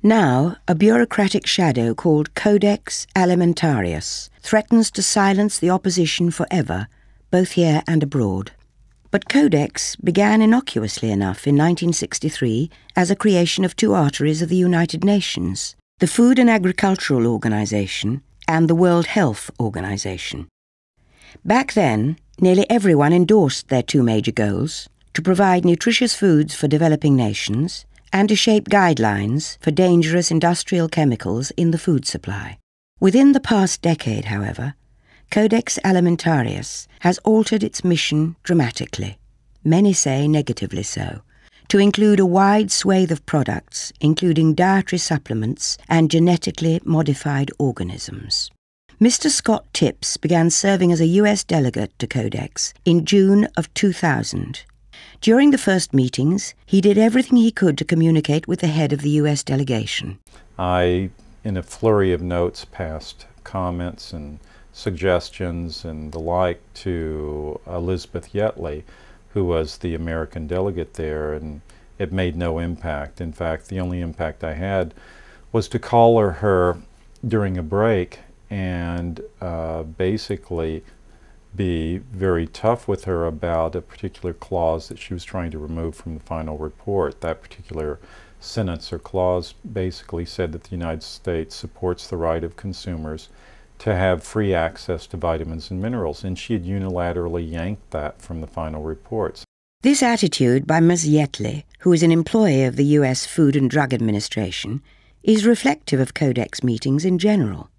Now, a bureaucratic shadow called Codex Alimentarius threatens to silence the opposition forever, both here and abroad. But Codex began innocuously enough in 1963 as a creation of two arteries of the United Nations, the Food and Agricultural Organization and the World Health Organization. Back then, nearly everyone endorsed their two major goals: to provide nutritious foods for developing nations and to shape guidelines for dangerous industrial chemicals in the food supply. Within the past decade, however, Codex Alimentarius has altered its mission dramatically, many say negatively so, to include a wide swathe of products, including dietary supplements and genetically modified organisms. Mr. Scott Tipps began serving as a US delegate to Codex in June of 2000. During the first meetings, he did everything he could to communicate with the head of the US delegation. I, in a flurry of notes, passed comments and suggestions and the like to Elizabeth Yetley, who was the American delegate there, and it made no impact. In fact, the only impact I had was to call her during a break and basically be very tough with her about a particular clause that she was trying to remove from the final report. That particular sentence or clause basically said that the United States supports the right of consumers to have free access to vitamins and minerals, and she had unilaterally yanked that from the final reports. This attitude by Ms. Yetley, who is an employee of the US Food and Drug Administration, is reflective of Codex meetings in general.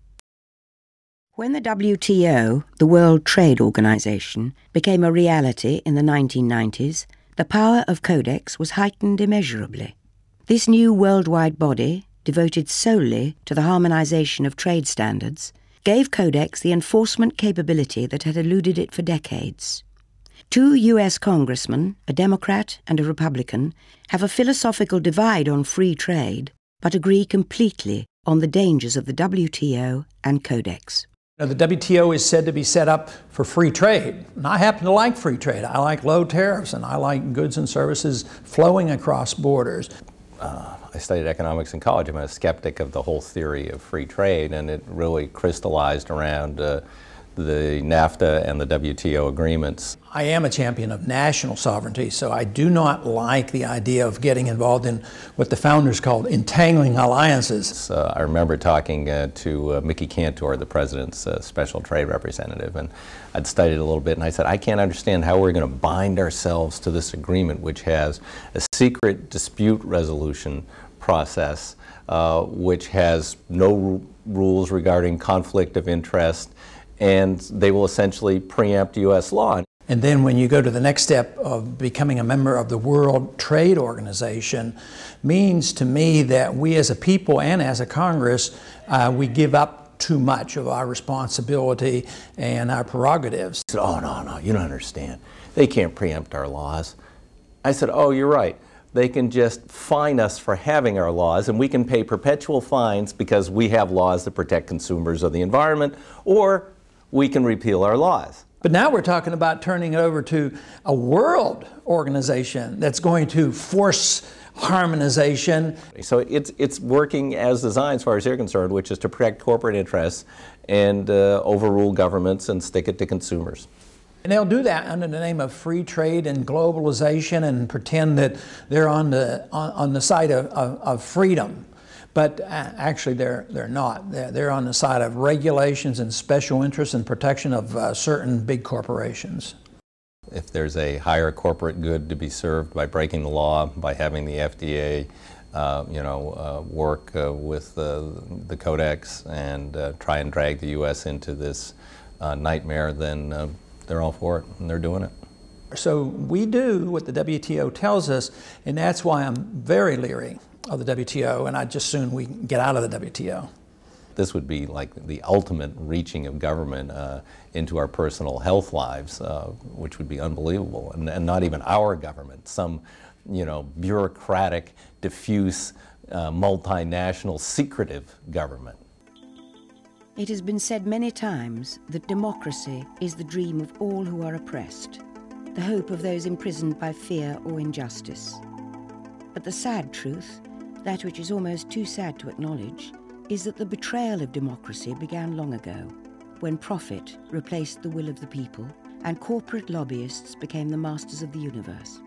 When the WTO, the World Trade Organization, became a reality in the 1990s, the power of Codex was heightened immeasurably. This new worldwide body, devoted solely to the harmonization of trade standards, gave Codex the enforcement capability that had eluded it for decades. Two US congressmen, a Democrat and a Republican, have a philosophical divide on free trade, but agree completely on the dangers of the WTO and Codex. Now, the WTO is said to be set up for free trade, and I happen to like free trade. I like low tariffs, and I like goods and services flowing across borders. I studied economics in college. I'm a skeptic of the whole theory of free trade, and it really crystallized around the NAFTA and the WTO agreements. I am a champion of national sovereignty, so I do not like the idea of getting involved in what the founders called entangling alliances. I remember talking to Mickey Cantor, the president's special trade representative, and I'd studied a little bit, and I said, I can't understand how we're going to bind ourselves to this agreement, which has a secret dispute resolution process, which has no rules regarding conflict of interest, and they will essentially preempt U.S. law. And then when you go to the next step of becoming a member of the World Trade Organization, means to me that we as a people and as a Congress, we give up too much of our responsibility and our prerogatives. I said, oh, no, you don't understand. They can't preempt our laws. I said, oh, you're right. They can just fine us for having our laws, and we can pay perpetual fines because we have laws that protect consumers or the environment, or we can repeal our laws. But now we're talking about turning it over to a world organization that's going to force harmonization. So it's working as designed as far as they're concerned, which is to protect corporate interests and overrule governments and stick it to consumers. And they'll do that under the name of free trade and globalization and pretend that they're on the side of freedom. But actually they're not. They're on the side of regulations and special interests and protection of certain big corporations. If there's a higher corporate good to be served by breaking the law, by having the FDA work with the Codex and try and drag the U.S. into this nightmare, then they're all for it, and they're doing it. So we do what the WTO tells us, and that's why I'm very leery of the WTO, and I'd just soon we get out of the WTO. This would be like the ultimate reaching of government into our personal health lives, which would be unbelievable, and not even our government, some bureaucratic, diffuse, multinational, secretive government. It has been said many times that democracy is the dream of all who are oppressed, the hope of those imprisoned by fear or injustice. But the sad truth That which is almost too sad to acknowledge is that the betrayal of democracy began long ago, when profit replaced the will of the people and corporate lobbyists became the masters of the universe.